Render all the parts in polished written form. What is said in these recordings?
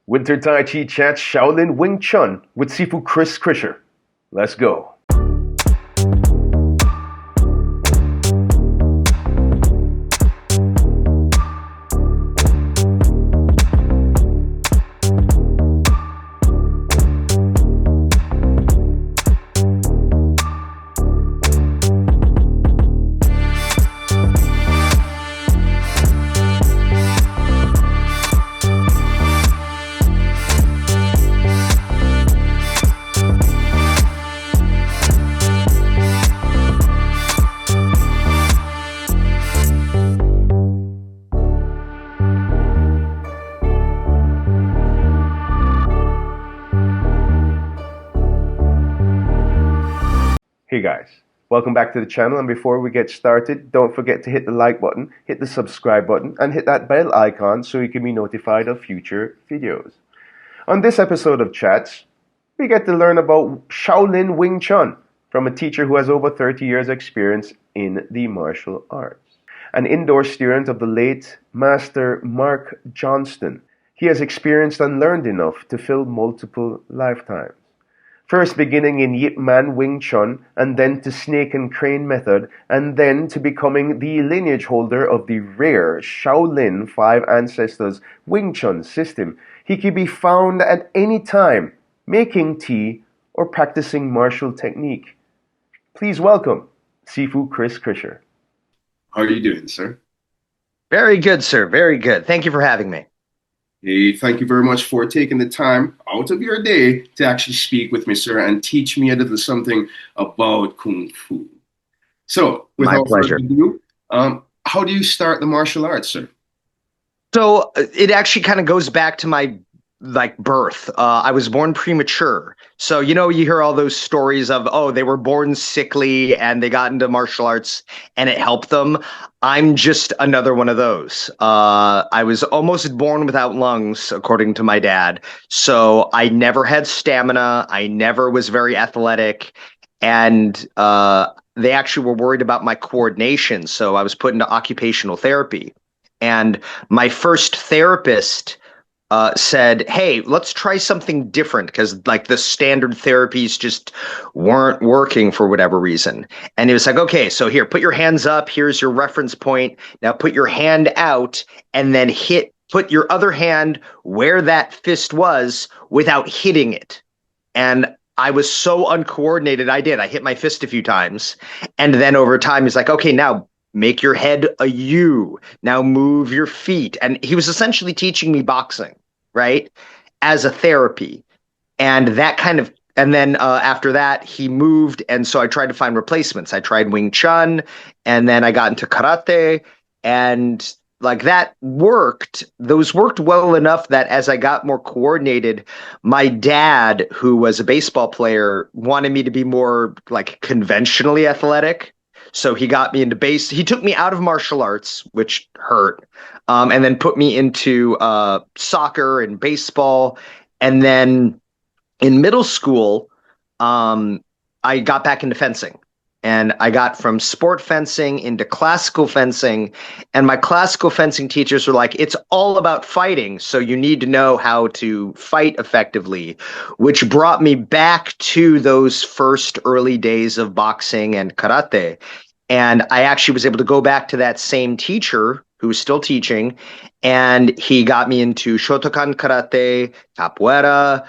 Wynter Tai Chat Shaolin Wing Chun with Sifu Kritscher. Let's go. Hey guys, welcome back to the channel, and before we get started, don't forget to hit the like button, hit the subscribe button, and hit that bell icon so you can be notified of future videos. On this episode of Chats, we get to learn about Shaolin Wing Chun from a teacher who has over 30 years experience in the martial arts. An indoor student of the late Master Mark Johnston, he has experienced and learned enough to fill multiple lifetimes. First beginning in Yip Man Wing Chun, and then to Snake and Crane method, and then to becoming the lineage holder of the rare Shaolin Five Ancestors Wing Chun system. He can be found at any time, making tea or practicing martial technique. Please welcome Sifu Kritscher. How are you doing, sir? Very good, sir. Very good. Thank you for having me. Hey, thank you very much for taking the time out of your day to actually speak with me, sir, and teach me a little something about Kung Fu. So, without further ado, how do you start the martial arts, sir? So it actually kind of goes back to my birth. I was born premature. So, you hear all those stories of, oh, they were born sickly and they got into martial arts and it helped them. I'm just another one of those. I was almost born without lungs, according to my dad. So I never had stamina. I never was very athletic. And they actually were worried about my coordination. So I was put into occupational therapy. And my first therapist said, hey, let's try something different, because the standard therapies just weren't working for whatever reason. And he was like, okay, so here, put your hands up. Here's your reference point. Now put your hand out and then put your other hand where that fist was without hitting it. And I was so uncoordinated. I hit my fist a few times. And then over time, he's like, okay, now make your head a U. Now move your feet. And he was essentially teaching me boxing, right, as a therapy. And then after that, he moved. And so I tried to find replacements. I tried Wing Chun, and then I got into karate. And that worked. Those worked well enough that as I got more coordinated, my dad, who was a baseball player, wanted me to be more conventionally athletic. So he got me into he took me out of martial arts, which hurt, and then put me into soccer and baseball. And then in middle school, I got back into fencing. And I got from sport fencing into classical fencing. And my classical fencing teachers were like, it's all about fighting, so you need to know how to fight effectively, which brought me back to those first early days of boxing and karate. And I actually was able to go back to that same teacher who was still teaching, and he got me into Shotokan karate, capoeira,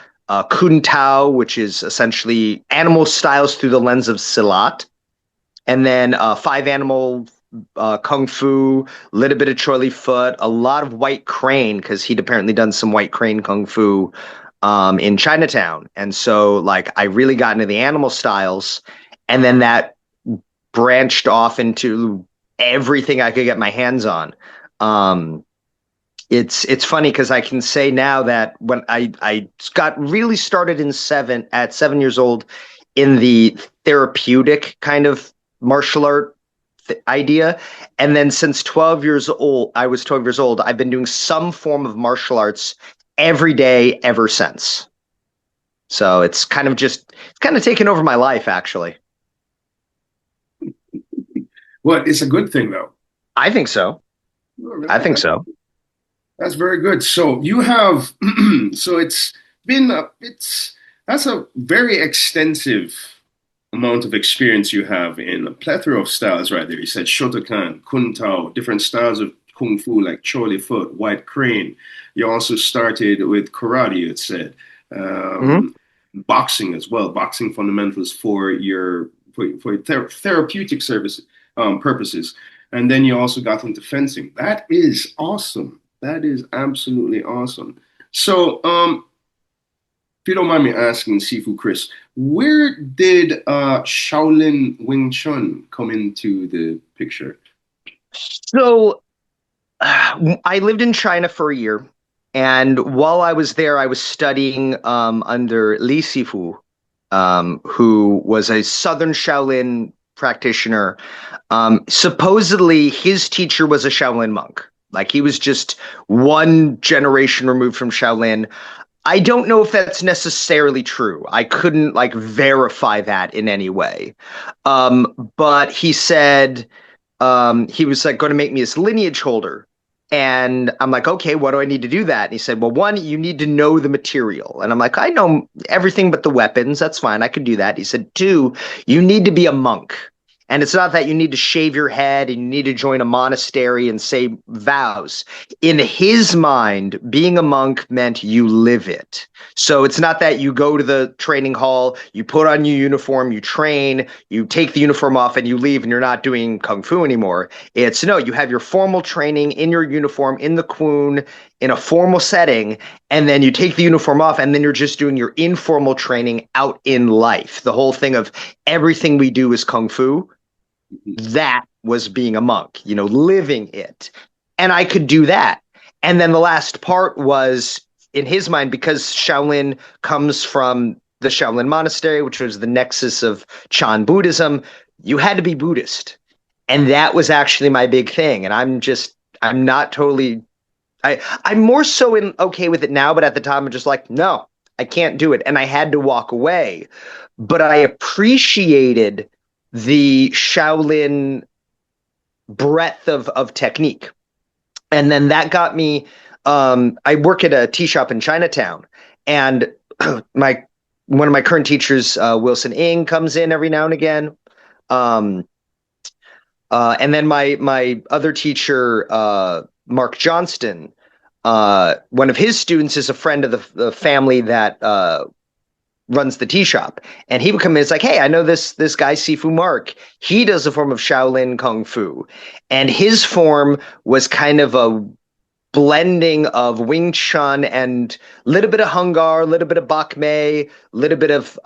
kun tao, which is essentially animal styles through the lens of silat, and then five animal kung fu, a little bit of Chorley foot, a lot of white crane, because he'd apparently done some white crane kung fu in Chinatown. And so I really got into the animal styles, and then that branched off into everything I could get my hands on. It's funny because I can say now that when I got really started at 7 years old in the therapeutic kind of martial art idea, and then since I was 12 years old, I've been doing some form of martial arts every day ever since. So it's kind of taken over my life, actually. Well, it's a good thing, though. I think so. I think so. That's very good. So you have, so it's been, that's a very extensive amount of experience you have in a plethora of styles right there. You said Shotokan, Kun Tao, different styles of Kung Fu like Chole Foot, White Crane. You also started with karate, you had said. Hmm. Um, Boxing as well, boxing fundamentals for your therapeutic service purposes. And then you also got into fencing. That is awesome. That is absolutely awesome. So, if you don't mind me asking, Sifu Chris, where did Shaolin Wing Chun come into the picture? So I lived in China for a year, and while I was there, I was studying under Li Sifu, who was a Southern Shaolin practitioner. Supposedly, his teacher was a Shaolin monk. Like he was just one generation removed from Shaolin. I don't know if that's necessarily true. I couldn't like verify that in any way. But he said he was like going to make me his lineage holder. And I'm like, okay, what do I need to do that? And he said, well, one, you need to know the material. And I'm like, I know everything but the weapons. That's fine. I could do that. He said, two, you need to be a monk. And it's not that you need to shave your head and you need to join a monastery and say vows. In his mind, being a monk meant you live it. So it's not that you go to the training hall, you put on your uniform, you train, you take the uniform off and you leave and you're not doing kung fu anymore. It's no, you have your formal training in your uniform, in the Kwun, in a formal setting, and then you take the uniform off and then you're just doing your informal training out in life. The whole thing of everything we do is kung fu, that was being a monk, living it. And I could do that. And then the last part was in his mind, because Shaolin comes from the Shaolin monastery, which was the nexus of Chan Buddhism, you had to be Buddhist. And that was actually my big thing. And I'm not totally, I'm more so okay with it now, but at the time I'm just like, no, I can't do it. And I had to walk away. But I appreciated the Shaolin breadth of technique. And then that got me, I work at a tea shop in Chinatown, and one of my current teachers, Wilson Ng, comes in every now and again. Um, and then my other teacher, Mark Johnston, one of his students is a friend of the family that runs the tea shop, and he would come in. It's like, hey, I know this guy Sifu Mark. He does a form of Shaolin Kung Fu, and his form was kind of a blending of Wing Chun and a little bit of Hung Gar, a little bit of Bak Mei, a little bit of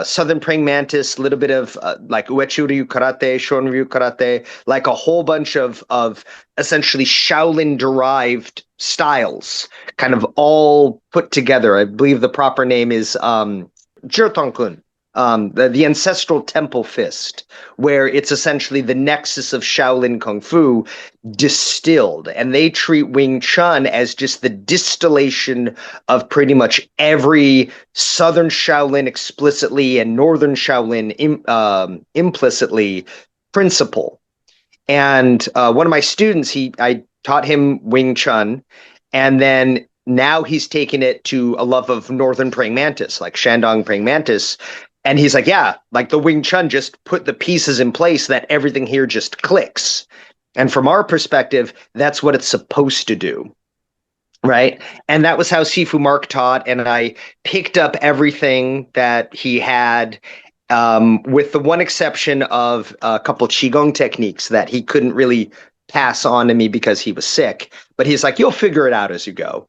Southern Praying Mantis, a little bit of like Uechi Ryu Karate, Shon Ryu Karate, like a whole bunch of essentially Shaolin derived styles, kind of all put together. I believe the proper name is Jirtongkun, the ancestral temple fist, where it's essentially the nexus of Shaolin Kung Fu distilled. And they treat Wing Chun as just the distillation of pretty much every Southern Shaolin explicitly and Northern Shaolin implicitly principle. And one of my students, I taught him Wing Chun, and then now he's taken it to a love of Northern Praying Mantis, like Shandong Praying Mantis. And he's like, yeah, like the Wing Chun just put the pieces in place that everything here just clicks. And from our perspective, that's what it's supposed to do. Right. And that was how Sifu Mark taught. And I picked up everything that he had, with the one exception of a couple Qigong techniques that he couldn't really pass on to me because he was sick. But he's like, you'll figure it out as you go.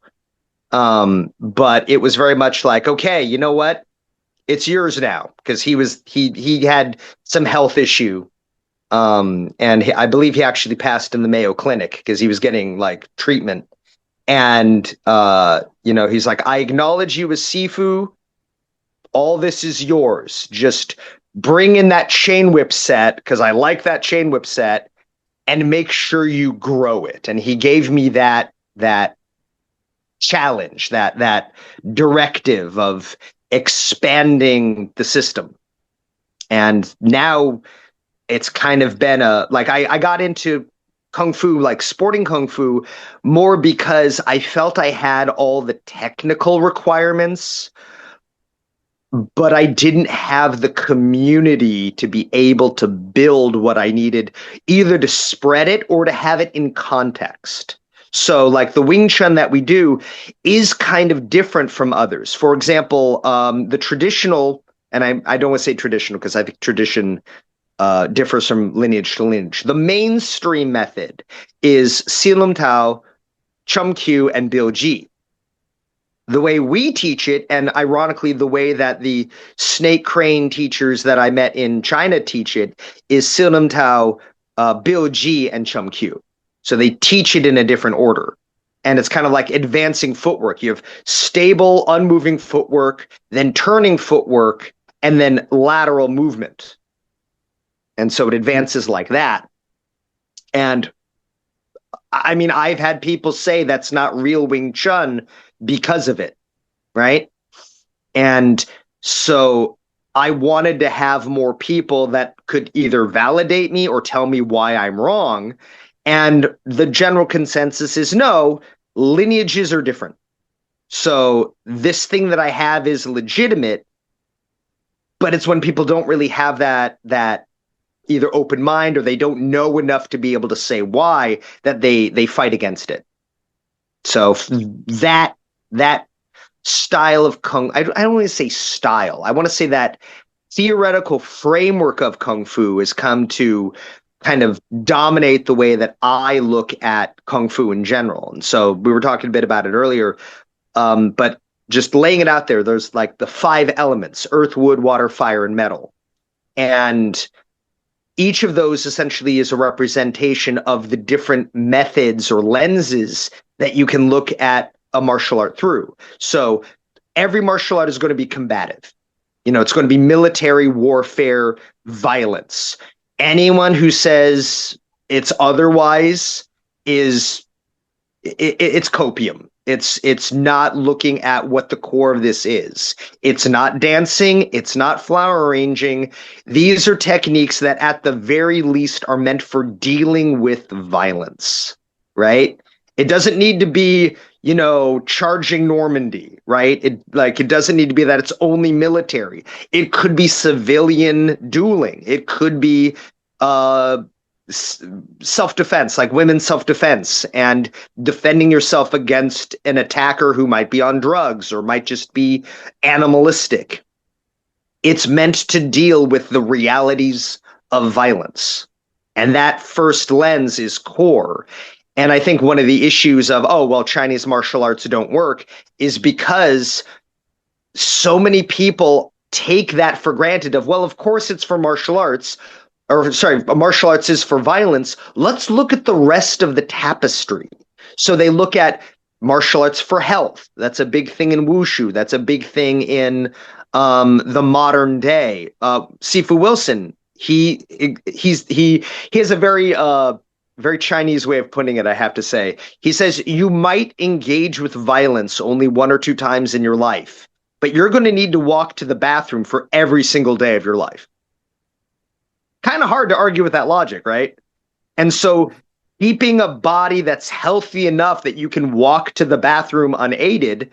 But it was very much like, okay, you know what? It's yours now, because he had some health issue. And I believe he actually passed in the Mayo Clinic because he was getting like treatment. And, he's like, I acknowledge you as Sifu. All this is yours. Just bring in that chain whip set, because I like that chain whip set, and make sure you grow it. And he gave me that challenge, that directive of expanding the system. And now it's kind of been I got into kung fu, like sporting kung fu, more because I felt I had all the technical requirements, but I didn't have the community to be able to build what I needed, either to spread it or to have it in context. So, like the Wing Chun that we do is kind of different from others. For example, the traditional, and I don't want to say traditional because I think tradition differs from lineage to lineage. The mainstream method is Silum Tao, Chum Q, and Bill G. The way we teach it, and ironically, the way that the snake crane teachers that I met in China teach it, is Silum Tao, Bill G, and Chum Q. So they teach it in a different order. And it's kind of like advancing footwork. You have stable, unmoving footwork, then turning footwork, and then lateral movement. And so it advances like that. And I mean, I've had people say that's not real Wing Chun because of it, right? And so I wanted to have more people that could either validate me or tell me why I'm wrong. And the general consensus is no, lineages are different. So this thing that I have is legitimate, but it's when people don't really have that either open mind or they don't know enough to be able to say why that they fight against it. So that style of I don't want to say style. I want to say that theoretical framework of Kung Fu has come to kind of dominate the way that I look at Kung Fu in general. And so we were talking a bit about it earlier, but just laying it out there, there's like the 5 elements: earth, wood, water, fire, and metal. And each of those essentially is a representation of the different methods or lenses that you can look at a martial art through. So every martial art is going to be combative. You know, it's going to be military warfare, violence. Anyone who says it's otherwise it's copium. It's not looking at what the core of this is. It's not dancing. It's not flower arranging. These are techniques that at the very least are meant for dealing with violence, right? It doesn't need to be, you know, charging Normandy, right? It doesn't need to be that it's only military. It could be civilian dueling. It could be self-defense, like women's self-defense, and defending yourself against an attacker who might be on drugs or might just be animalistic. It's meant to deal with the realities of violence. And that first lens is core. And I think one of the issues of, oh, well, Chinese martial arts don't work is because so many people take that for granted of, well, of course it's for martial arts, or sorry, martial arts is for violence. Let's look at the rest of the tapestry. So they look at martial arts for health. That's a big thing in wushu. That's a big thing in the modern day. Sifu Wilson, he has a very Chinese way of putting it, I have to say. He says, you might engage with violence only 1 or 2 times in your life, but you're going to need to walk to the bathroom for every single day of your life. Kind of hard to argue with that logic, right? And so keeping a body that's healthy enough that you can walk to the bathroom unaided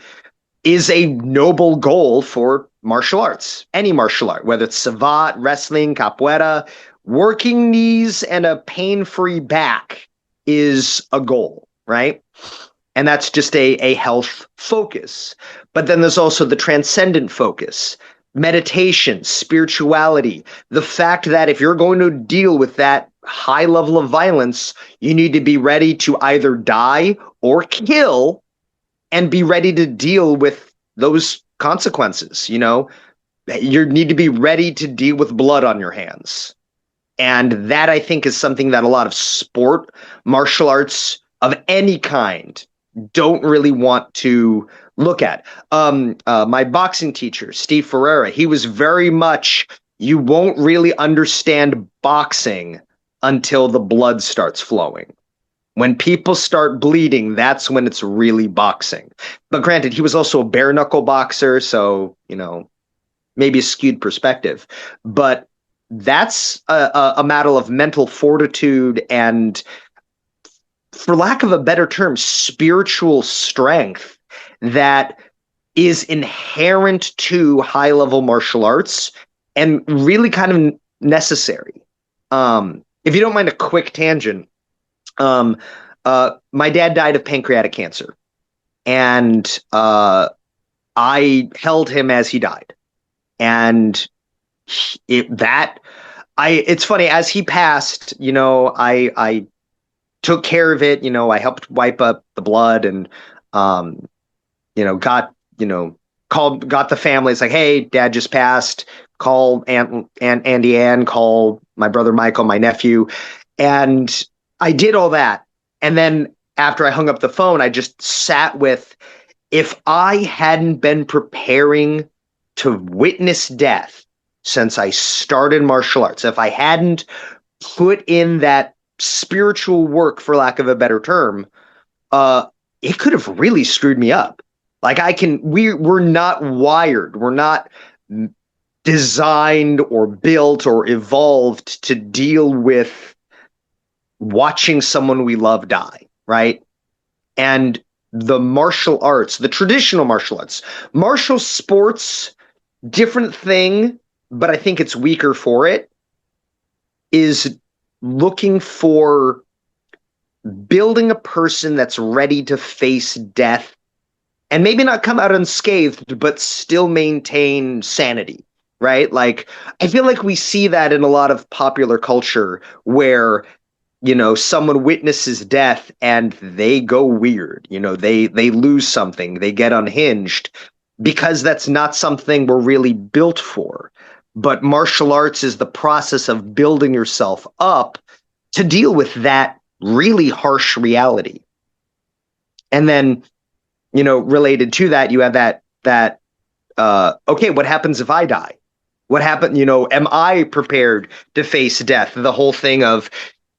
is a noble goal for martial arts, any martial art, whether it's savate, wrestling, capoeira. Working knees and a pain-free back is a goal, right? And that's just a health focus. But then there's also the transcendent focus, meditation, spirituality, the fact that if you're going to deal with that high level of violence, you need to be ready to either die or kill and be ready to deal with those consequences. You know, you need to be ready to deal with blood on your hands. And that, I think, is something that a lot of sport, martial arts of any kind don't really want to look at. My boxing teacher, Steve Ferreira, he was very much, you won't really understand boxing until the blood starts flowing. When people start bleeding, that's when it's really boxing. But granted, he was also a bare knuckle boxer, so, you know, maybe a skewed perspective. But that's a matter of mental fortitude and for lack of a better term, spiritual strength that is inherent to high-level martial arts and really kind of necessary. If you don't mind a quick tangent, my dad died of pancreatic cancer, and I held him as he died. And it's funny, as he passed, I took care of it. I helped wipe up the blood and, got the family. It's like, hey, dad just passed. Call Aunt Andy Ann, call my brother Michael, my nephew. And I did all that. And then after I hung up the phone, I just sat with, if I hadn't been preparing to witness death since I started martial arts, if I hadn't put in that spiritual work, for lack of a better term, it could have really screwed me up. Like we're not wired. We're not designed or built or evolved to deal with watching someone we love die, right? And the martial arts, the traditional martial arts, martial sports, different thing, but I think it's weaker for it, is looking for building a person that's ready to face death and maybe not come out unscathed, but still maintain sanity, right? Like, I feel like we see that in a lot of popular culture where, someone witnesses death and they go weird, they lose something, they get unhinged, because that's not something we're really built for. But martial arts is the process of building yourself up to deal with that really harsh reality. And then, related to that, you have that okay, what happens if I die? What happened? Am I prepared to face death? The whole thing of,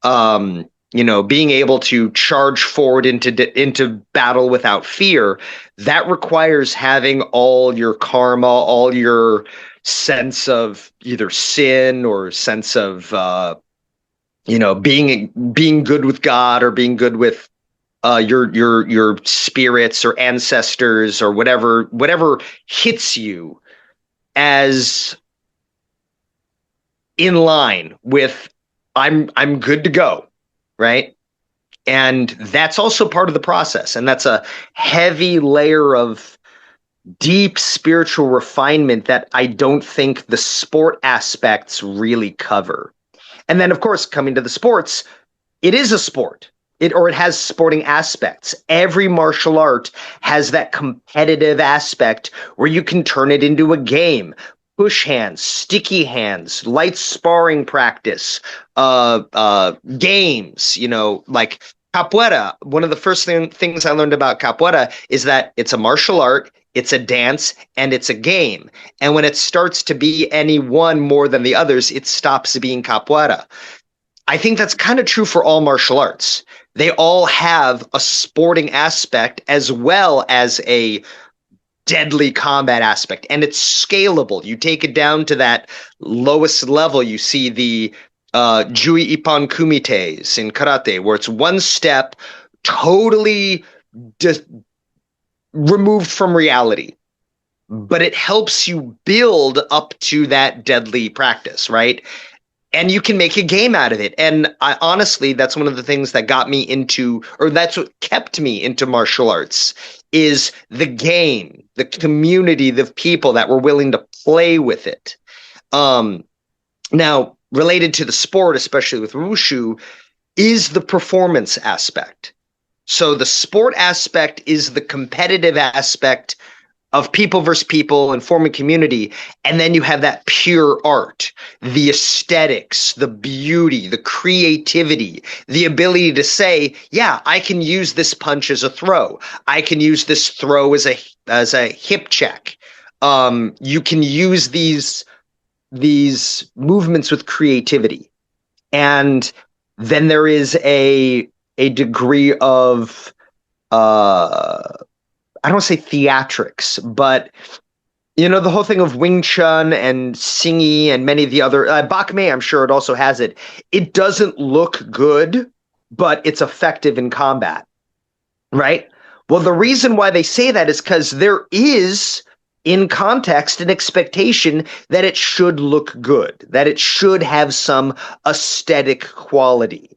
being able to charge forward into battle without fear, that requires having all your karma, all your sense of either sin or sense of, being good with God or being good with your spirits or ancestors or whatever hits you as in line with I'm good to go, right? And that's also part of the process, and that's a heavy layer of deep spiritual refinement that I don't think the sport aspects really cover. And then, of course, coming to the sports, it is a sport. It has sporting aspects. Every martial art has that competitive aspect where you can turn it into a game. Push hands, sticky hands, light sparring practice, games, like capoeira. One of the first things I learned about capoeira is that it's a martial art, it's a dance, and it's a game. And when it starts to be any one more than the others, it stops being capoeira. I think that's kind of true for all martial arts. They all have a sporting aspect as well as a deadly combat aspect, and it's scalable. You take it down to that lowest level. You see the Jui Ippon Kumites in karate, where it's one step totally removed from reality, but it helps you build up to that deadly practice, right? And you can make a game out of it. And honestly, that's one of the things that got me into, or that's what kept me into martial arts, is the game, the community, the people that were willing to play with it. Now, related to the sport, especially with Wushu, is the performance aspect. So the sport aspect is the competitive aspect of people versus people and forming community. And then you have that pure art, the aesthetics, the beauty, the creativity, the ability to say, yeah, I can use this punch as a throw. I can use this throw as a hip check. You can use these movements with creativity. And then there is a degree of, I don't want to say theatrics, but the whole thing of Wing Chun and Xingyi and many of the other Bak Mei, I'm sure it also has it. It doesn't look good but it's effective in combat, right? Well, the reason why they say that is because there is, in context, an expectation that it should look good, that it should have some aesthetic quality.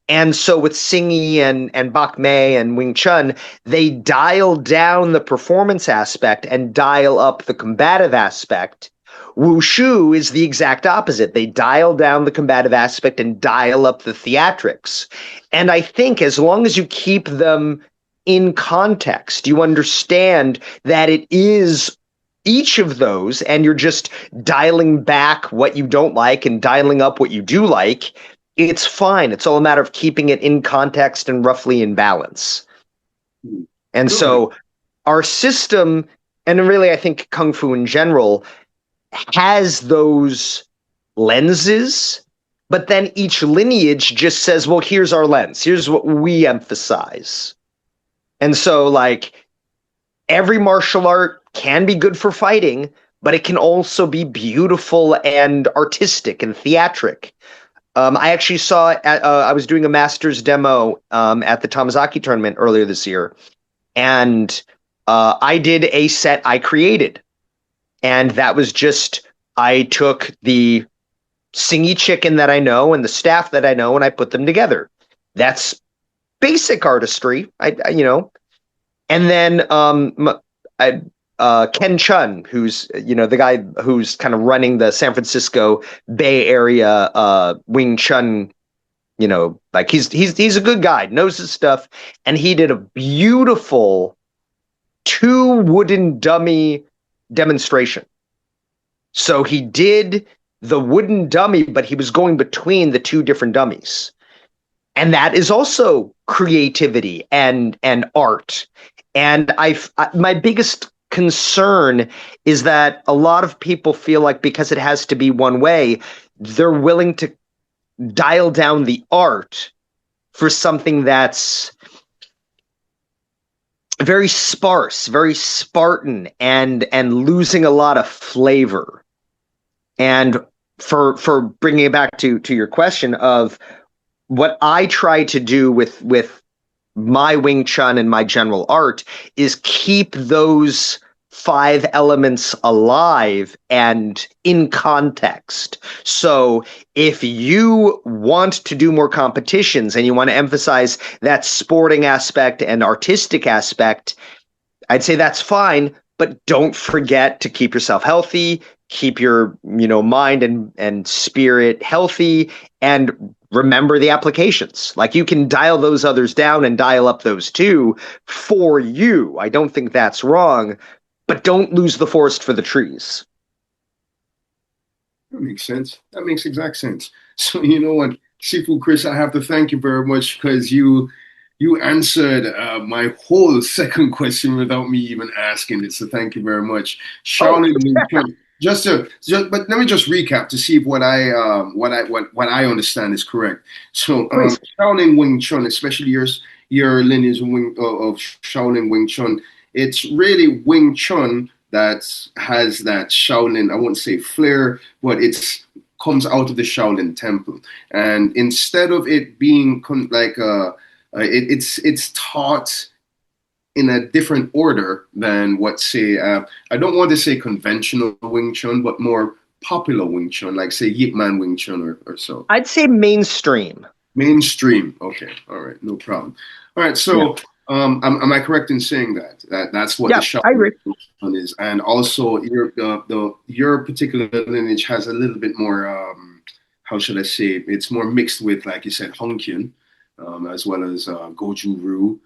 And so with Xingyi and Bak Mei and Wing Chun, they dial down the performance aspect and dial up the combative aspect. Wushu is the exact opposite. They dial down the combative aspect and dial up the theatrics. And I think as long as you keep them in context, you understand that it is each of those, and you're just dialing back what you don't like and dialing up what you do like, it's fine. It's all a matter of keeping it in context and roughly in balance. And so our system, and really I think Kung Fu in general, has those lenses, but then each lineage just says, well, here's our lens. Here's what we emphasize. And so like every martial art can be good for fighting, but it can also be beautiful and artistic and theatric. I actually saw, I was doing a master's demo at the Tamazaki tournament earlier this year, and I did a set I created. And that was just, I took the Xingyi chicken that I know and the staff that I know, and I put them together. That's basic artistry, And then Ken Chun, who's the guy who's kind of running the San Francisco Bay Area Wing Chun, like he's a good guy, knows his stuff, and he did a beautiful 2 wooden dummy demonstration. So he did the wooden dummy, but he was going between the 2 different dummies, and that is also creativity and art. And my biggest concern is that a lot of people feel like because it has to be one way, they're willing to dial down the art for something that's very sparse, very Spartan, and losing a lot of flavor. And for bringing it back to your question of what I try to do with my Wing Chun and my general art is keep those 5 elements alive and in context. So if you want to do more competitions and you want to emphasize that sporting aspect and artistic aspect, I'd say that's fine, but don't forget to keep yourself healthy, keep your mind and spirit healthy, and remember the applications. Like you can dial those others down and dial up those too for you. I don't think that's wrong, but don't lose the forest for the trees. That makes sense. That makes exact sense. So you know what, Sifu Kris, I have to thank you very much because you answered my whole second question without me even asking it. So thank you very much. Shaolin Wing Chun. But let me just recap to see if what I understand is correct. So Shaolin Wing Chun, especially your lineage of Shaolin Wing Chun, it's really Wing Chun that has that Shaolin, I won't say flair, but it's comes out of the Shaolin temple. And instead of it being like it's taught in a different order than what, say, I don't want to say conventional Wing Chun, but more popular Wing Chun, like say Yip Man Wing Chun or so. I'd say mainstream. Mainstream. Okay. All right. No problem. All right. So am I correct in saying that's what the Shaolin Wing Chun is? And also your particular lineage has a little bit more, how should I say, it's more mixed with, like you said, Hongqian, as well as Goju Ryu.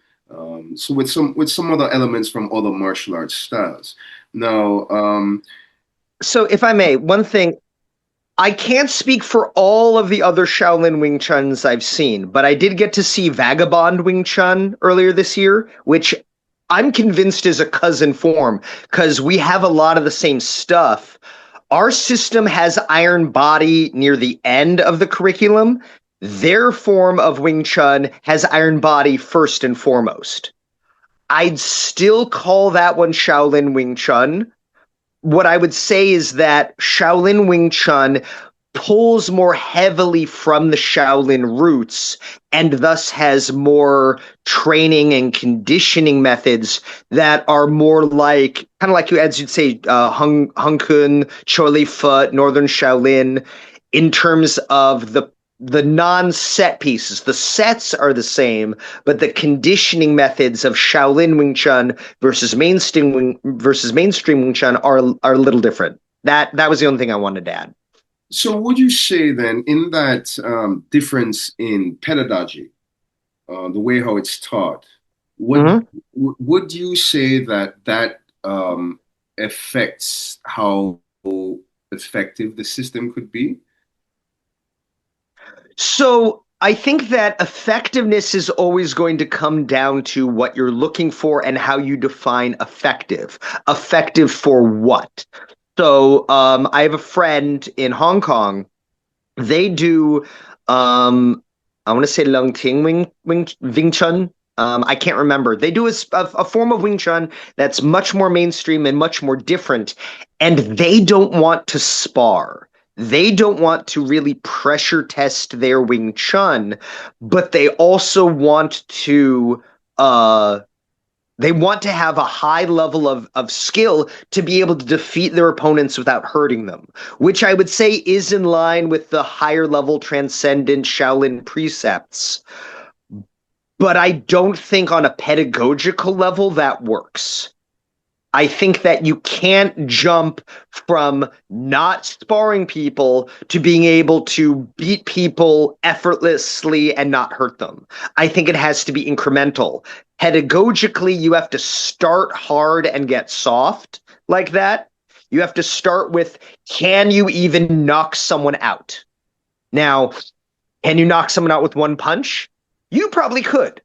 So with some other elements from other martial arts styles. Now, so if I may, one thing, I can't speak for all of the other Shaolin Wing Chuns I've seen, but I did get to see Vagabond Wing Chun earlier this year, which I'm convinced is a cousin form because we have a lot of the same stuff. Our system has Iron Body near the end of the curriculum. Their form of Wing Chun has Iron Body first and foremost. I'd still call that one Shaolin Wing Chun. What I would say is that Shaolin Wing Chun pulls more heavily from the Shaolin roots and thus has more training and conditioning methods that are more like, kind of like you, as you'd say, Hung Kun, Choli Foot, Northern Shaolin, in terms of the non-set pieces. The sets are the same, but the conditioning methods of Shaolin Wing Chun versus mainstream Wing Chun are a little different. That was the only thing I wanted to add. So would you say then, in that difference in pedagogy, the way how it's taught, would you say that affects how effective the system could be? So I think that effectiveness is always going to come down to what you're looking for and how you define effective. Effective for what? So I have a friend in Hong Kong. They do, I want to say Lung Ting Wing Chun. I can't remember. They do a form of Wing Chun that's much more mainstream and much more different. And they don't want to spar. They don't want to really pressure test their Wing Chun, but they also want to have a high level of skill to be able to defeat their opponents without hurting them, which I would say is in line with the higher level transcendent Shaolin precepts. But I don't think on a pedagogical level that works. I think that you can't jump from not sparring people to being able to beat people effortlessly and not hurt them. I think it has to be incremental. Pedagogically, you have to start hard and get soft like that. You have to start with, can you even knock someone out? Now, can you knock someone out with one punch? You probably could.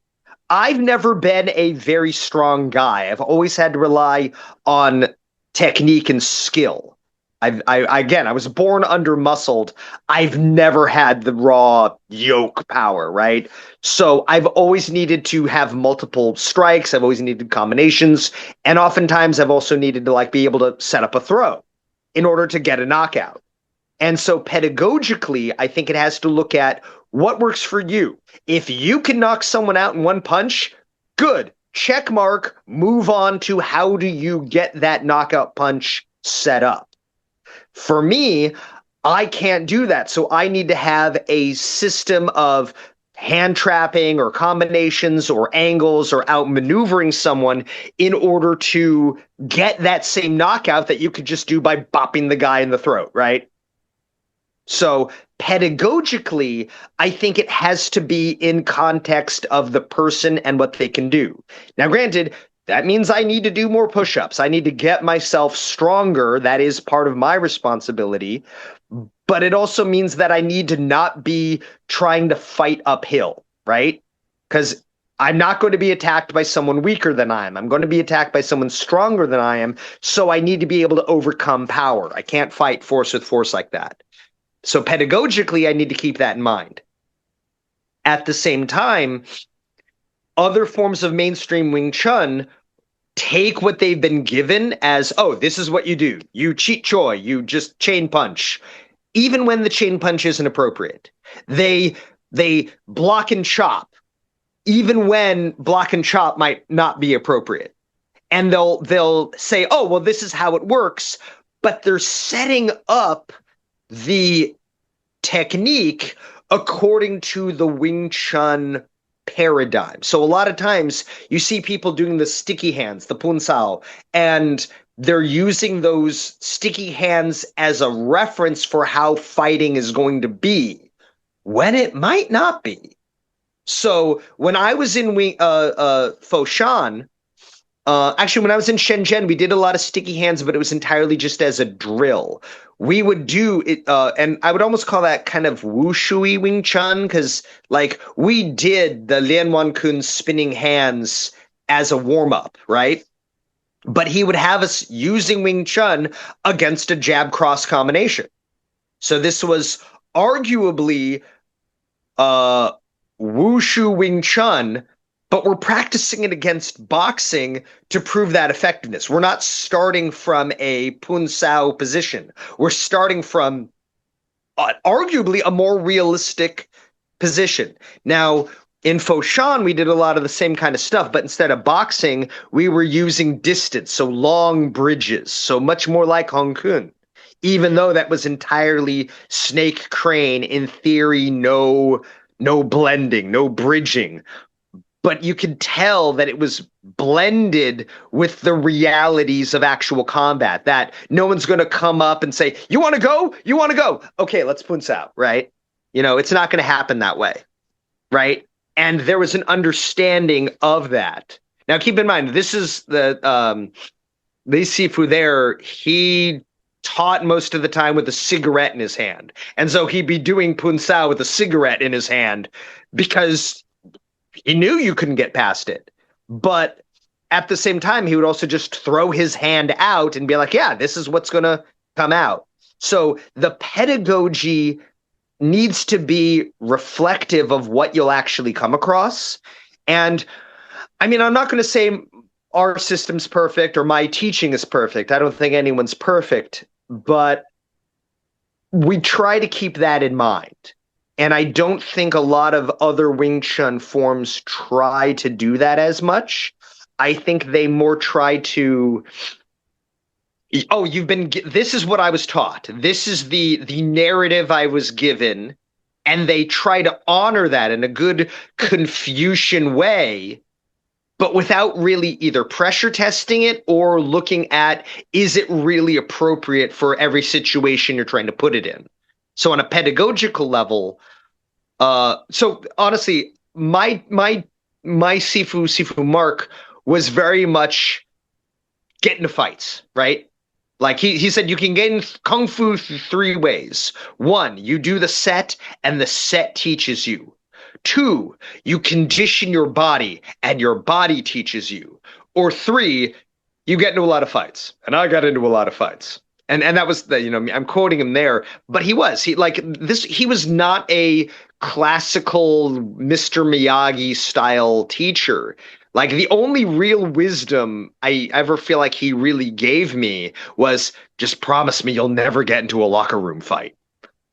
I've never been a very strong guy. I've always had to rely on technique and skill. I was born under muscled. I've never had the raw yoke power, right? So I've always needed to have multiple strikes. I've always needed combinations. And oftentimes I've also needed to be able to set up a throw in order to get a knockout. And so pedagogically, I think it has to look at what works for you. If you can knock someone out in one punch, good. Check mark, move on to how do you get that knockout punch set up. For me, I can't do that. So I need to have a system of hand trapping or combinations or angles or outmaneuvering someone in order to get that same knockout that you could just do by bopping the guy in the throat, right? So pedagogically, I think it has to be in context of the person and what they can do. Now, granted, that means I need to do more push-ups. I need to get myself stronger. That is part of my responsibility. But it also means that I need to not be trying to fight uphill, right? Because I'm not going to be attacked by someone weaker than I am. I'm going to be attacked by someone stronger than I am. So I need to be able to overcome power. I can't fight force with force like that. So pedagogically, I need to keep that in mind. At the same time, other forms of mainstream Wing Chun take what they've been given as, oh, this is what you do. You cheat choi, you just chain punch. Even when the chain punch isn't appropriate. They block and chop, even when block and chop might not be appropriate. And they'll say, oh, well, this is how it works. But they're setting up the technique according to the Wing Chun paradigm. So a lot of times you see people doing the sticky hands, the pun sao, and they're using those sticky hands as a reference for how fighting is going to be, when it might not be. So when I was in Foshan, actually, when I was in Shenzhen, we did a lot of sticky hands, but it was entirely just as a drill. We would do it, and I would almost call that kind of wushu-y Wing Chun, because we did the Lian Wan Kun spinning hands as a warm-up, right? But he would have us using Wing Chun against a jab cross combination. So this was arguably wushu Wing Chun, but we're practicing it against boxing to prove that effectiveness. We're not starting from a pun sao position. We're starting from arguably a more realistic position. Now, in Foshan, we did a lot of the same kind of stuff, but instead of boxing, we were using distance, so long bridges, so much more like Hong Kong. Even though that was entirely snake crane, in theory, no blending, no bridging. But you could tell that it was blended with the realities of actual combat, that no one's going to come up and say, you want to go? You want to go? Okay, let's punce out, right? It's not going to happen that way, right? And there was an understanding of that. Now, keep in mind, this is the Sifu there, he taught most of the time with a cigarette in his hand. And so he'd be doing punsao with a cigarette in his hand because he knew you couldn't get past it. But at the same time, he would also just throw his hand out and be like, yeah, this is what's going to come out. So the pedagogy needs to be reflective of what you'll actually come across. And I mean, I'm not going to say our system's perfect or my teaching is perfect. I don't think anyone's perfect, but we try to keep that in mind. And I don't think a lot of other Wing Chun forms try to do that as much. I think they more try to, this is what I was taught. This is the narrative I was given. And they try to honor that in a good Confucian way, but without really either pressure testing it or looking at, is it really appropriate for every situation you're trying to put it in? So on a pedagogical level, so honestly, my Sifu Mark was very much get into fights, right? Like he said, you can get in Kung Fu three ways. One, you do the set and the set teaches you. Two, you condition your body and your body teaches you. Or three, you get into a lot of fights. And I got into a lot of fights. And that was I'm quoting him there, but he was not a classical Mr. Miyagi style teacher. Like the only real wisdom I ever feel like he really gave me was just promise me you'll never get into a locker room fight.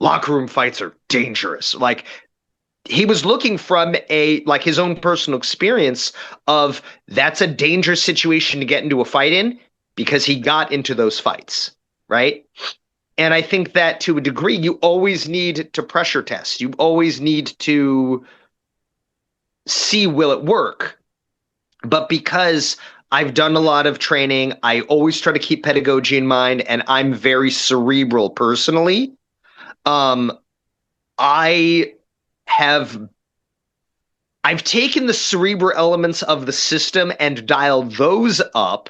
Locker room fights are dangerous. Like he was looking from his own personal experience of that's a dangerous situation to get into a fight in because he got into those fights. Right. And I think that to a degree, you always need to pressure test. You always need to see, will it work? But because I've done a lot of training, I always try to keep pedagogy in mind, and I'm very cerebral personally. I've taken the cerebral elements of the system and dialed those up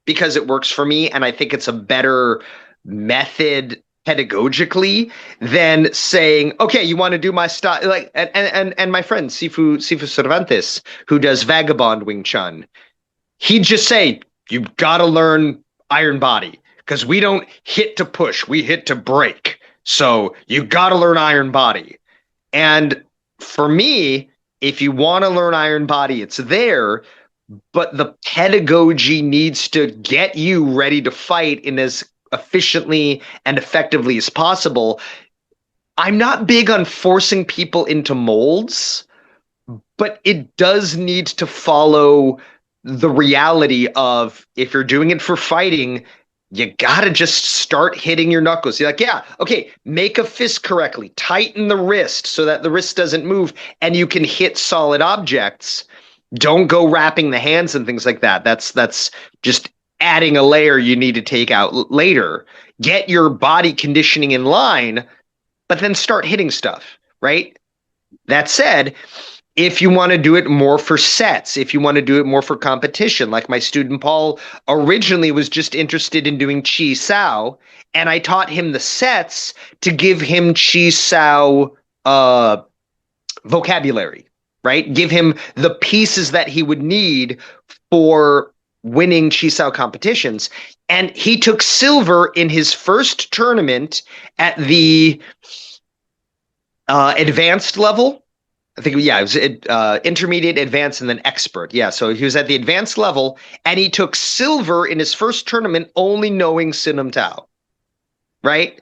because it works for me, and I think it's a better method pedagogically than saying, okay, you want to do my style, like and my friend Sifu Cervantes, who does Vagabond Wing Chun, he'd just say, you gotta learn Iron Body, because we don't hit to push, we hit to break. So you gotta learn Iron Body. And for me, if you want to learn Iron Body, it's there. But the pedagogy needs to get you ready to fight in as efficiently and effectively as possible. I'm not big on forcing people into molds, but it does need to follow the reality of, if you're doing it for fighting, you gotta just start hitting your knuckles. You're like, yeah, okay, make a fist correctly, tighten the wrist so that the wrist doesn't move and you can hit solid objects. Don't go wrapping the hands and things like that. That's just adding a layer you need to take out later. Get your body conditioning in line, but then start hitting stuff, right? That said, if you want to do it more for sets, if you want to do it more for competition, like my student Paul originally was just interested in doing Chi Sao, and I taught him the sets to give him Chi Sao vocabulary. Right? Give him the pieces that he would need for winning Chi Sao competitions. And he took silver in his first tournament at the advanced level. I think, yeah, it was intermediate, advanced, and then expert. Yeah, so he was at the advanced level, and he took silver in his first tournament only knowing Sinum Tao. Right?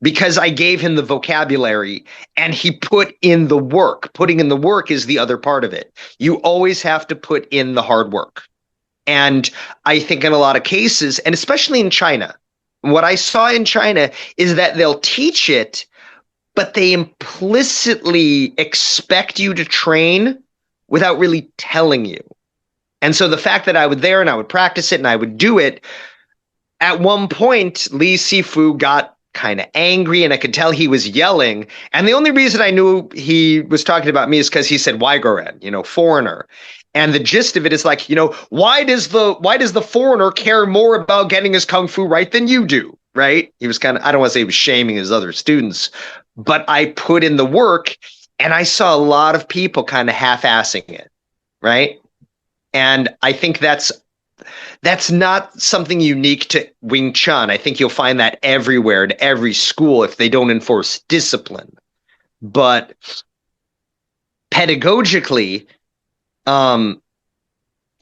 because I gave him the vocabulary and he put in the work. Putting in the work is the other part of it. You always have to put in the hard work. And I think in a lot of cases, and especially in China, what I saw in China is that they'll teach it, but they implicitly expect you to train without really telling you. And so the fact that I would there and I would practice it and I would do it, at one point, Li Sifu got kind of angry and I could tell he was yelling. And the only reason I knew he was talking about me is because he said Weigoren, foreigner. And the gist of it is like, why does the foreigner care more about getting his kung fu right than you do? Right? He was kind of, I don't want to say he was shaming his other students, but I put in the work and I saw a lot of people kind of half-assing it. Right? And I think that's not something unique to Wing Chun. I think you'll find that everywhere in every school if they don't enforce discipline. But pedagogically,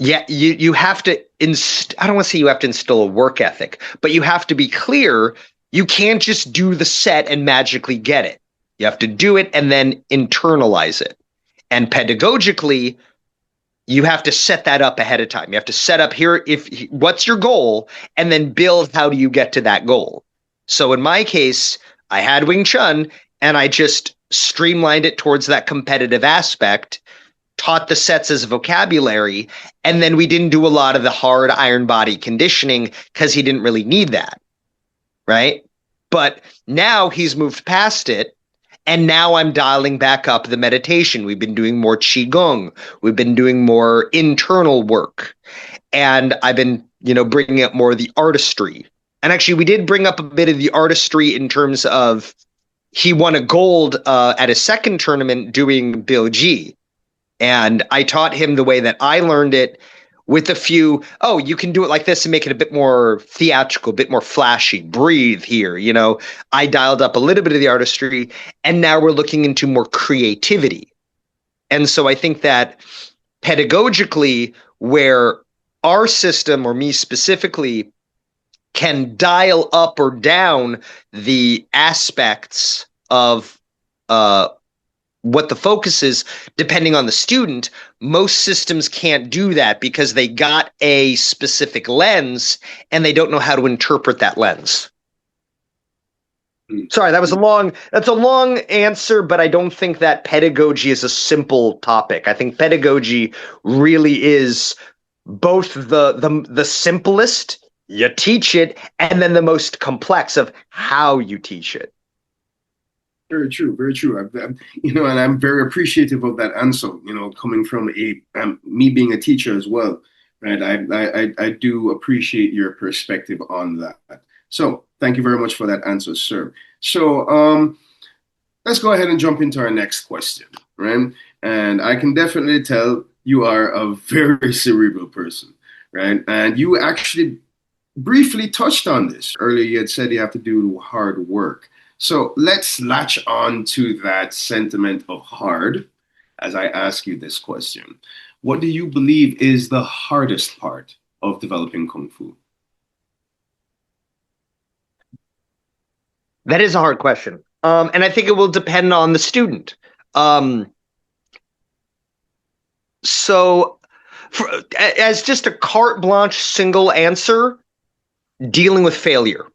you have to I don't want to say you have to instill a work ethic, but you have to be clear. You can't just do the set and magically get it. You have to do it and then internalize it. And pedagogically, you have to set that up ahead of time. You have to set up here what's your goal and then build how do you get to that goal. So in my case, I had Wing Chun and I just streamlined it towards that competitive aspect, taught the sets as vocabulary, and then we didn't do a lot of the hard iron body conditioning because he didn't really need that, right? But now he's moved past it. And now I'm dialing back up the meditation. We've been doing more Qigong. We've been doing more internal work. And I've been, bringing up more of the artistry. And actually, we did bring up a bit of the artistry in terms of he won a gold at a second tournament doing Bilji. And I taught him the way that I learned it with a few, you can do it like this and make it a bit more theatrical, a bit more flashy, breathe here. I dialed up a little bit of the artistry and now we're looking into more creativity. And so I think that pedagogically, where our system, or me specifically, can dial up or down the aspects of what the focus is, depending on the student, most systems can't do that because they got a specific lens and they don't know how to interpret that lens. Sorry, that's a long answer, but I don't think that pedagogy is a simple topic. I think pedagogy really is both the simplest, you teach it, and then the most complex of how you teach it. Very true, very true. And I'm very appreciative of that answer. Coming from me being a teacher as well, right? I do appreciate your perspective on that. So thank you very much for that answer, sir. So let's go ahead and jump into our next question, right? And I can definitely tell you are a very cerebral person, right? And you actually briefly touched on this earlier. You had said you have to do hard work. So let's latch on to that sentiment of hard as I ask you this question. What do you believe is the hardest part of developing Kung Fu? That is a hard question. And I think it will depend on the student. As just a carte blanche single answer, dealing with failure.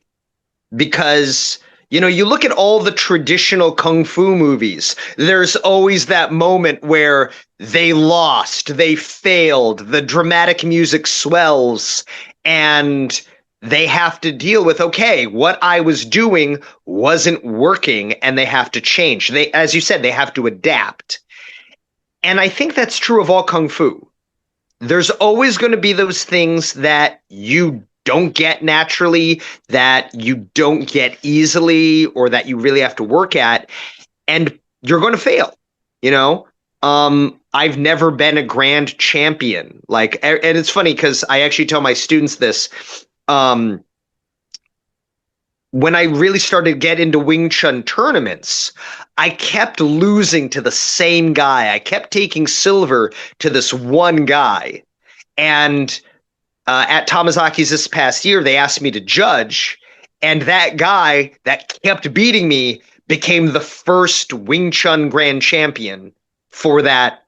Because you look at all the traditional Kung Fu movies, there's always that moment where they lost, they failed, the dramatic music swells, and they have to deal with, okay, what I was doing wasn't working, and they have to change. As you said, they have to adapt. And I think that's true of all Kung Fu. There's always going to be those things that you don't get naturally, that you don't get easily, or that you really have to work at, and you're going to fail. I've never been a grand champion. And it's funny because I actually tell my students this. When I really started to get into Wing Chun tournaments, I kept losing to the same guy. I kept taking silver to this one guy. And at Tamazaki's this past year, they asked me to judge. And that guy that kept beating me became the first Wing Chun grand champion for that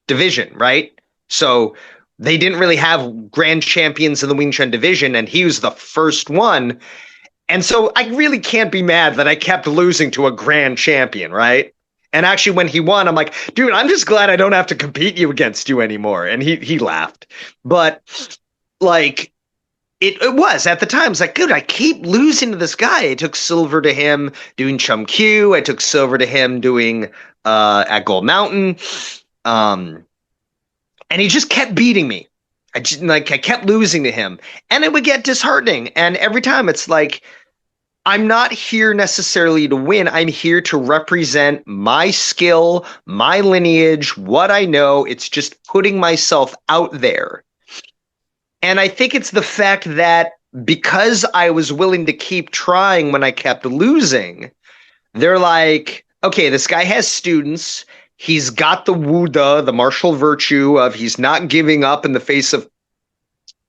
division, right? So they didn't really have grand champions in the Wing Chun division, and he was the first one. And so I really can't be mad that I kept losing to a grand champion, right? And actually, when he won, I'm like, dude, I'm just glad I don't have to compete against you anymore. And he laughed. But like, it was at the time, it's like, dude, I keep losing to this guy. I took silver to him doing Chum Q. I took silver to him doing at Gold Mountain. And he just kept beating me. I kept losing to him. And it would get disheartening. And every time it's like, I'm not here necessarily to win. I'm here to represent my skill, my lineage, what I know. It's just putting myself out there. And I think it's the fact that because I was willing to keep trying when I kept losing, they're like, okay, this guy has students. He's got the wuda, the martial virtue of he's not giving up in the face of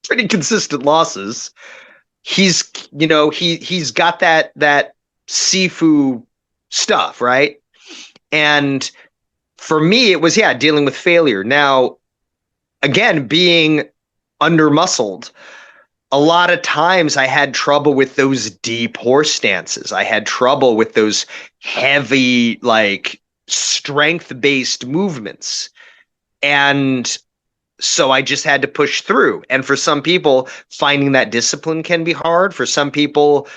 pretty consistent losses. He's got that Sifu stuff, right? And for me, it was dealing with failure. Now, again, being under-muscled, a lot of times I had trouble with those deep horse stances. I had trouble with those heavy, like, strength-based movements. And so I just had to push through. And for some people, finding that discipline can be hard. For some people,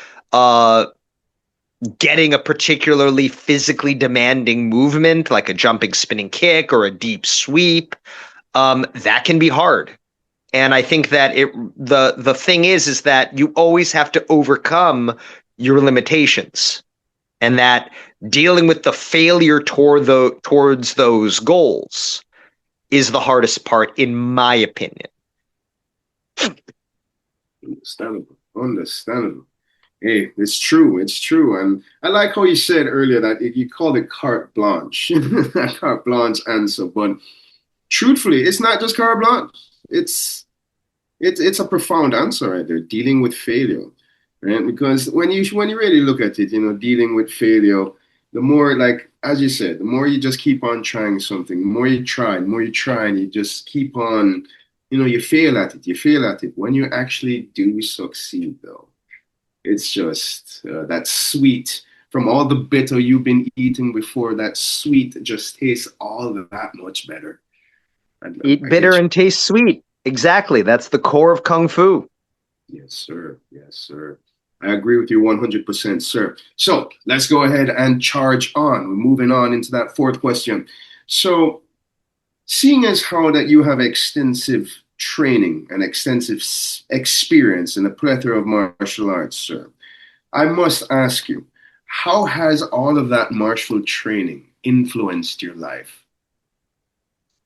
getting a particularly physically demanding movement, like a jumping spinning kick or a deep sweep, that can be hard. And I think that the thing is that you always have to overcome your limitations, and that dealing with the failure towards those goals is the hardest part, in my opinion. Understandable. Hey, it's true. And I like how you said earlier that you called it carte blanche, carte blanche answer. But truthfully, it's not just carte blanche. It's a profound answer right there, dealing with failure, right? Because when you really look at it, dealing with failure, the more, like as you said, the more you just keep on trying something, the more you try, and you just keep on, you fail at it. When you actually do succeed, though, it's just that sweet from all the bitter you've been eating before. That sweet just tastes all that much better. Eat bitter and taste sweet. Exactly. That's the core of Kung Fu. Yes, sir. I agree with you 100%, sir. So let's go ahead and charge on. We're moving on into that fourth question. So, seeing as how that you have extensive training and extensive experience in a plethora of martial arts, sir, I must ask you, how has all of that martial training influenced your life?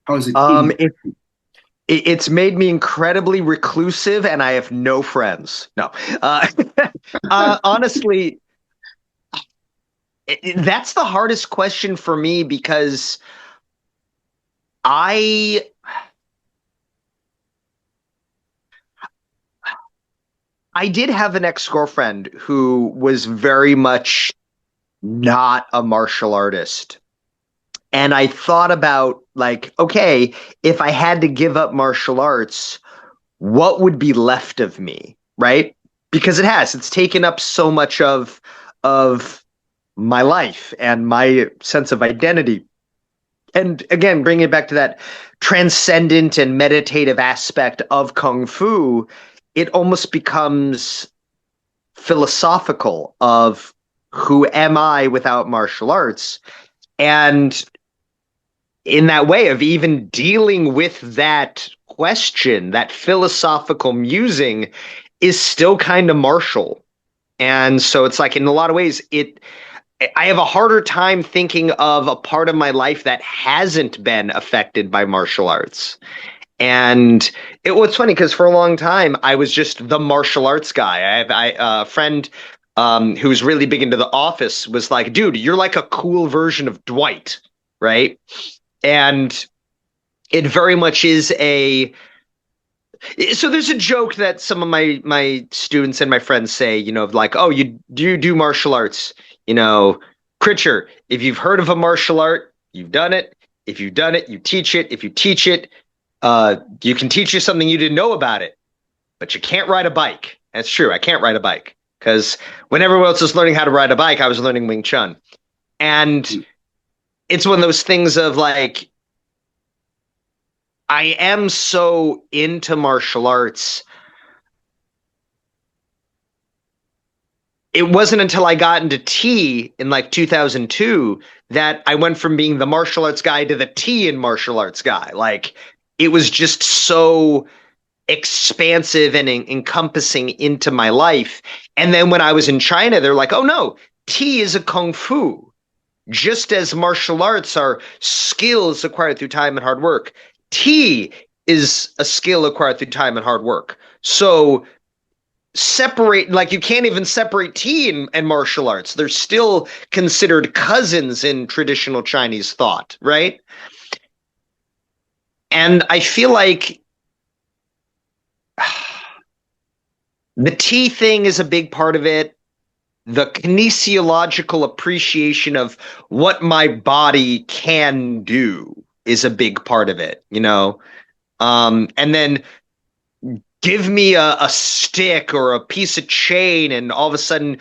How has it? It's made me incredibly reclusive, and I have no friends. No, honestly, that's the hardest question for me, because I did have an ex-girlfriend who was very much not a martial artist. And I thought about, like, okay, if I had to give up martial arts, what would be left of me, right? Because it's taken up so much of my life and my sense of identity. And again, bringing it back to that transcendent and meditative aspect of Kung Fu, it almost becomes philosophical of who am I without martial arts? And in that way of even dealing with that question, that philosophical musing is still kind of martial. And so it's like, in a lot of ways, I have a harder time thinking of a part of my life that hasn't been affected by martial arts. And it's funny, because for a long time, I was just the martial arts guy. A friend who was really big into The Office was like, dude, you're like a cool version of Dwight, right? And it very much is So there's a joke that some of my students and my friends say, like, oh, you do martial arts, Kritscher, if you've heard of a martial art, you've done it. If you've done it, you teach it. If you teach it, you can teach you something you didn't know about it, but you can't ride a bike. That's true. I can't ride a bike because when everyone else was learning how to ride a bike, I was learning Wing Chun. And it's one of those things of like, I am so into martial arts. It wasn't until I got into tea in like 2002 that I went from being the martial arts guy to the tea and martial arts guy. Like, it was just so expansive and encompassing into my life. And then when I was in China, they're like, oh no, tea is a kung fu. Just as martial arts are skills acquired through time and hard work, tea is a skill acquired through time and hard work. So separate, like, you can't even separate tea and martial arts. They're still considered cousins in traditional Chinese thought, right? And I feel like the tea thing is a big part of it. The kinesiological appreciation of what my body can do is a big part of it, and then give me a stick or a piece of chain and all of a sudden,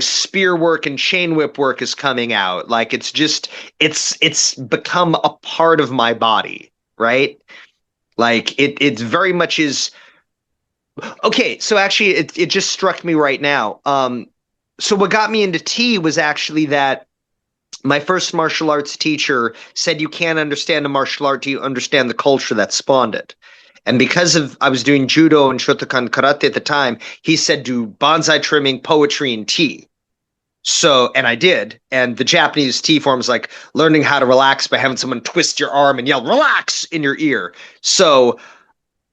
spear work and chain whip work is coming out. Like, it's become a part of my body, right? Like, it very much is. Okay, so actually it just struck me right now. So what got me into tea was actually that my first martial arts teacher said you can't understand a martial art till you understand the culture that spawned it. And because I was doing judo and Shotokan karate at the time, he said do bonsai trimming, poetry, and tea. So, and I did. And the Japanese tea form is like learning how to relax by having someone twist your arm and yell "relax" in your ear. So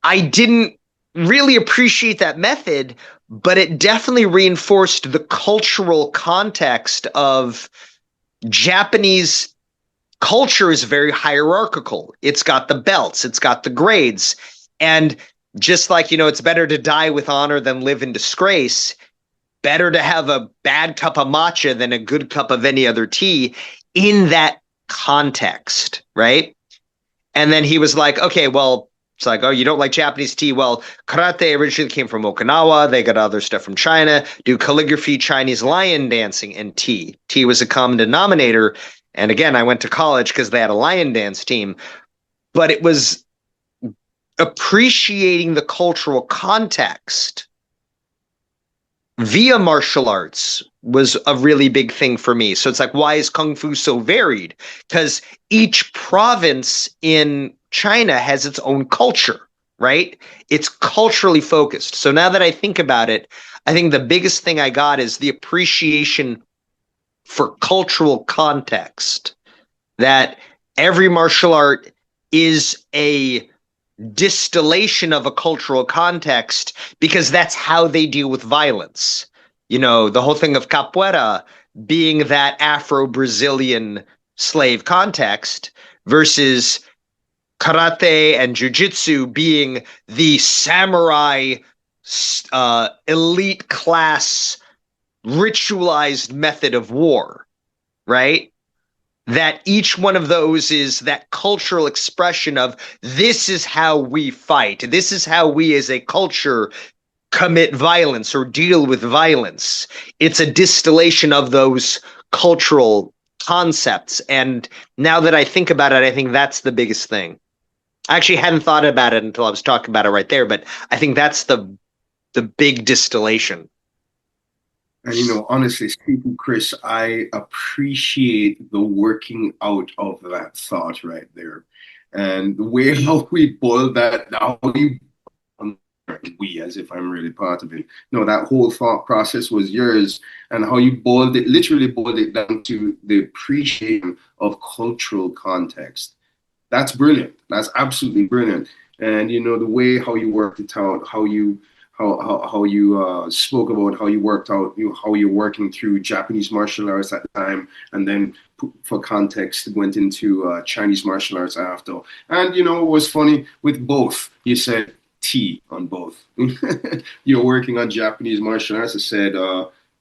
I didn't really appreciate that method, but it definitely reinforced the cultural context of Japanese culture is very hierarchical. It's got the belts, it's got the grades. And just like, it's better to die with honor than live in disgrace, better to have a bad cup of matcha than a good cup of any other tea in that context, right? And then he was like, okay, well, it's like, oh, you don't like Japanese tea? Well, karate originally came from Okinawa. They got other stuff from China. Do calligraphy, Chinese lion dancing, and tea. Tea was a common denominator. And again, I went to college because they had a lion dance team. But it was appreciating the cultural context via martial arts was a really big thing for me. So it's like, why is Kung Fu so varied? Because each province in China has its own culture, right? It's culturally focused. So now that I think about it, I think the biggest thing I got is the appreciation for cultural context, that every martial art is a distillation of a cultural context because that's how they deal with violence. The whole thing of capoeira being that Afro-Brazilian slave context versus karate and jiu-jitsu being the samurai elite class ritualized method of war, right? That each one of those is that cultural expression of this is how we fight. This is how we as a culture commit violence or deal with violence. It's a distillation of those cultural concepts. And now that I think about it, I think that's the biggest thing. I actually hadn't thought about it until I was talking about it right there, but I think that's the big distillation. And honestly, speaking, Kris, I appreciate the working out of that thought right there. And the way how we boiled that down, we as if I'm really part of it. No, that whole thought process was yours, and how you literally boiled it down to the appreciation of cultural context. That's brilliant. That's absolutely brilliant. And the way how you worked it out, how you spoke about how you worked out, how you're working through Japanese martial arts at the time, and then for context went into Chinese martial arts after. And it was funny with both. You said T on both. You're working on Japanese martial arts, I said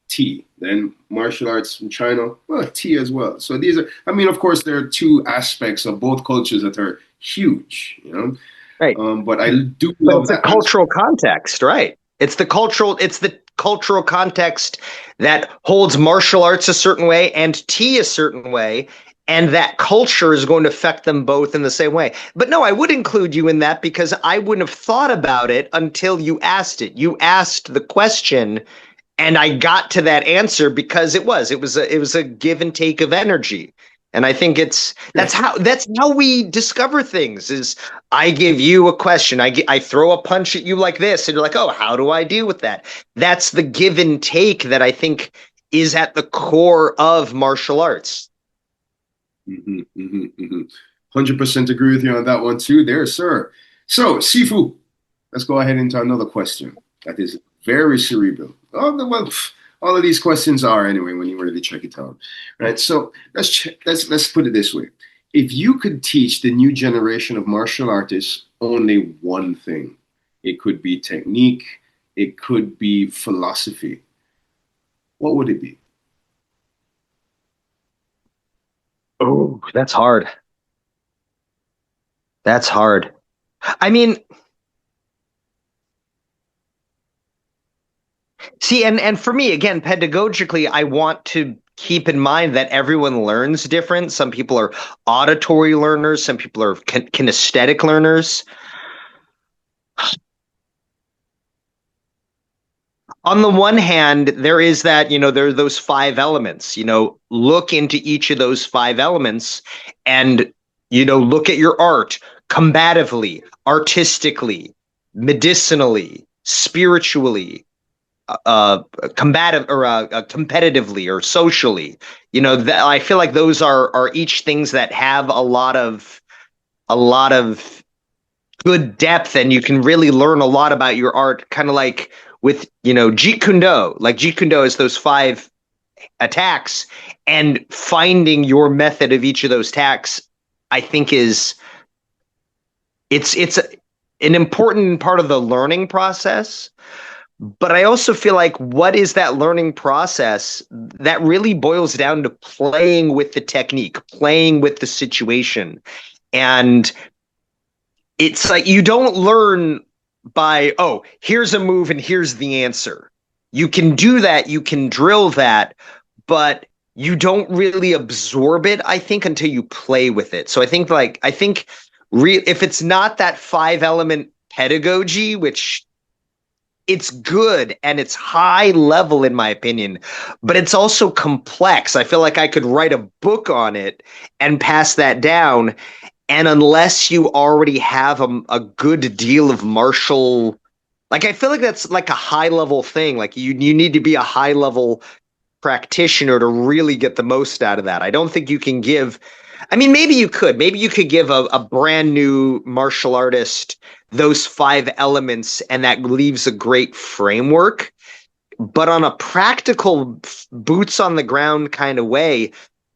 T. Then martial arts from China, well, T as well. So these are, I mean, of course, there are two aspects of both cultures that are huge, you know. Right. But I do But love it's a that cultural context, right? It's the cultural context that holds martial arts a certain way and tea a certain way, and that culture is going to affect them both in the same way. But no, I would include you in that because I wouldn't have thought about it until you asked it. You asked the question, and I got to that answer because it was a give and take of energy. And I think that's how we discover things. Is I give you a question, I throw a punch at you like this, and you're like, oh, how do I deal with that? That's the give and take that I think is at the core of martial arts. 100% agree with you on that one too, there, sir. So, Sifu, let's go ahead into another question that is very cerebral. Well, all of these questions are anyway when you really check it out, right? So let's put it this way: if you could teach the new generation of martial artists only one thing, it could be technique, it could be philosophy. What would it be? Oh, that's hard. That's hard. I mean, see, and for me, again, pedagogically, I want to keep in mind that everyone learns different. Some people are auditory learners, some people are kinesthetic learners. On the one hand, there is that, there are those five elements, look into each of those five elements and, look at your art combatively, artistically, medicinally, spiritually, combative or competitively or socially. I feel like those are each things that have a lot of good depth, and you can really learn a lot about your art, kind of like with Jeet Kune Do. Like Jeet Kune Do is those five attacks, and finding your method of each of those attacks, I think it's an important part of the learning process. But I also feel like what is that learning process that really boils down to playing with the technique, playing with the situation. And it's like you don't learn by, oh, here's a move and here's the answer. You can do that, you can drill that, but you don't really absorb it, I think, until you play with it. So I think if it's not that 5-element pedagogy, which it's good and it's high level in my opinion, but it's also complex. I feel like I could write a book on it and pass that down. And unless you already have a good deal of martial, like I feel like that's like a high level thing. Like you need to be a high level practitioner to really get the most out of that. I don't think you can give, I mean, maybe you could give a brand new martial artist those 5 elements and that leaves a great framework. But on a practical boots on the ground kind of way,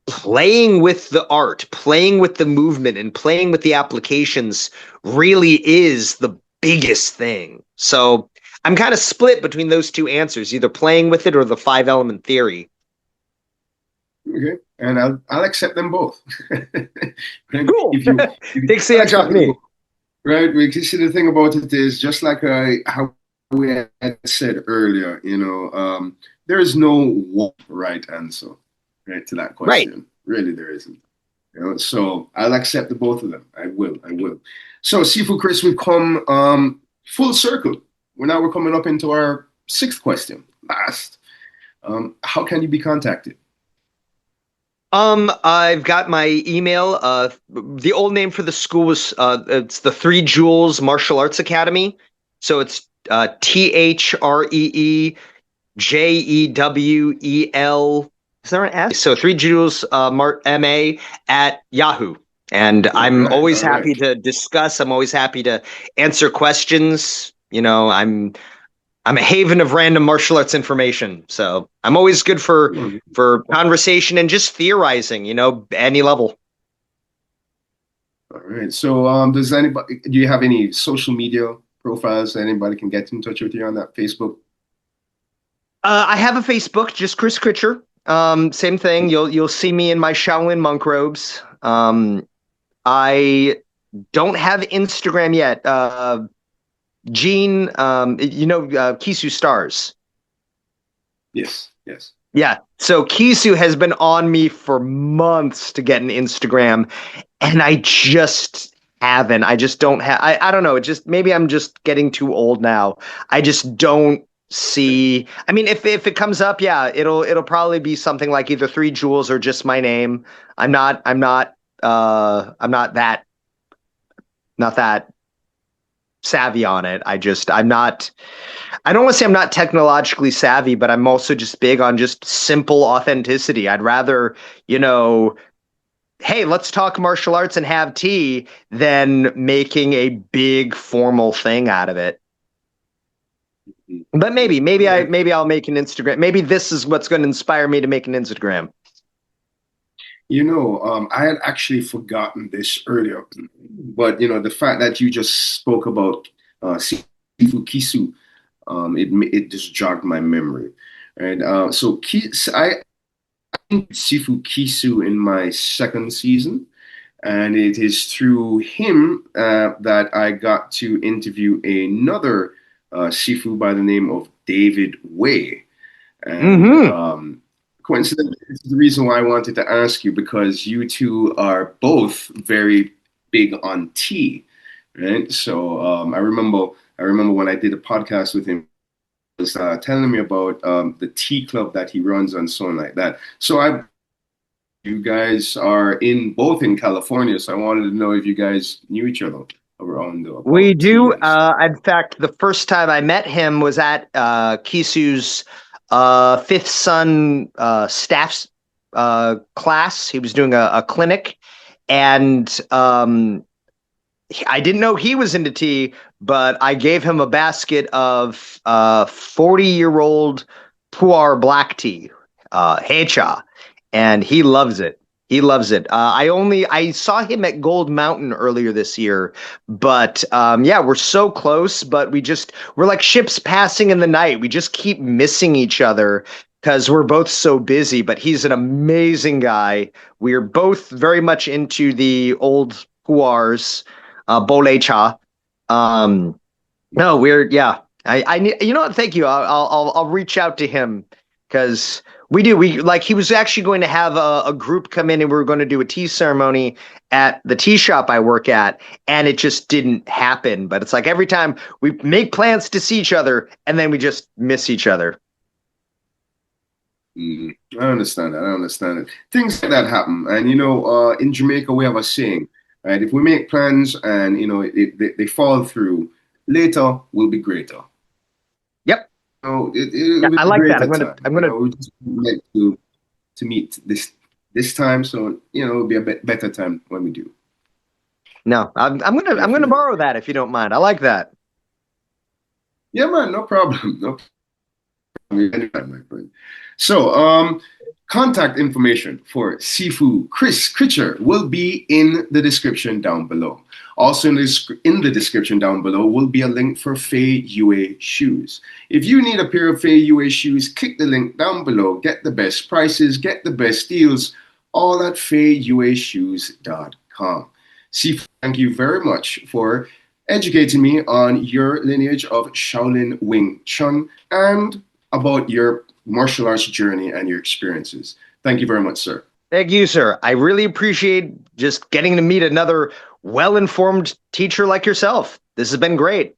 playing with the art, playing with the movement, and playing with the applications really is the biggest thing. So I'm kind of split between those two answers, either playing with it or the 5-element theory. Okay, and I'll accept them both. Cool. Take the edge off me. Right, because see, the thing about it is just like how we had said earlier, there is no one right answer, right, to that question. Right. Really, there isn't. So I'll accept the both of them. I will. So, Sifu Kris, we've come full circle. We're coming up into our 6th question. Last, how can you be contacted? I've got my email. The old name for the school was it's the 3 Jewels Martial Arts Academy. So it's THREEJEWEL. Is there an S? So 3 Jewels MA at Yahoo. And I'm always happy to discuss. I'm always happy to answer questions. I'm a haven of random martial arts information, so I'm always good for conversation and just theorizing, any level. All right. So, do you have any social media profiles so anybody can get in touch with you on that Facebook? I have a Facebook, just Kris Kritscher. Same thing. You'll see me in my Shaolin monk robes. I don't have Instagram yet. Gene, Kisu Stars. Yes, yes. Yeah. So Kisu has been on me for months to get an Instagram, and I just haven't. I just don't have. I don't know. It just maybe I'm just getting too old now. I just don't see. I mean, if it comes up, yeah, it'll probably be something like either Three Jewels or just my name. I'm not that savvy on it. I don't want to say I'm not technologically savvy, but I'm also just big on just simple authenticity. I'd rather, hey, let's talk martial arts and have tea than making a big formal thing out of it. But maybe I'll make an Instagram. Maybe this is what's going to inspire me to make an Instagram. I had actually forgotten this earlier, but the fact that you just spoke about Sifu Kisu, it just jogged my memory. And I Sifu Kisu in my second season, and it is through him that I got to interview another Sifu by the name of David Wei. And coincidentally, this is the reason why I wanted to ask you, because you two are both very big on tea, right? So I remember when I did a podcast with him, he was telling me about the tea club that he runs and so on like that. So you guys are both in California, so I wanted to know if you guys knew each other around. We do. In fact, the first time I met him was at Kisu's Fifth Son staff class. He was doing a clinic, and I didn't know he was into tea, but I gave him a basket of 40-year-old pu'er black tea, heicha, and he loves it. He loves it. I saw him at Gold Mountain earlier this year, but yeah, we're so close, but we're like ships passing in the night. We just keep missing each other because we're both so busy, but he's an amazing guy. We're both very much into the old pu'ers, bolecha. No, yeah. I need, what? Thank you. I'll reach out to him because he was actually going to have a group come in and we were going to do a tea ceremony at the tea shop I work at, and it just didn't happen. But it's like every time we make plans to see each other and then we just miss each other. I understand that. Things like that happen. And in Jamaica we have a saying, right? If we make plans and they fall through, later will be greater. Yep. So I like that. I'm gonna we just like to meet this time, so it'll be a better time when we do. No, I'm gonna borrow that if you don't mind. I like that. Yeah, man, no problem. No problem. Anytime, my friend. So, contact information for Sifu Kris Kritscher will be in the description down below. Also in the description down below will be a link for Feiyue shoes. If you need a pair of Feiyue shoes, click the link down below. Get the best prices, get the best deals, all at feiyueshoes.com. Sifu, thank you very much for educating me on your lineage of Shaolin Wing Chun and about your martial arts journey and your experiences. Thank you very much, sir. Thank you, sir. I really appreciate just getting to meet another well-informed teacher like yourself. This has been great.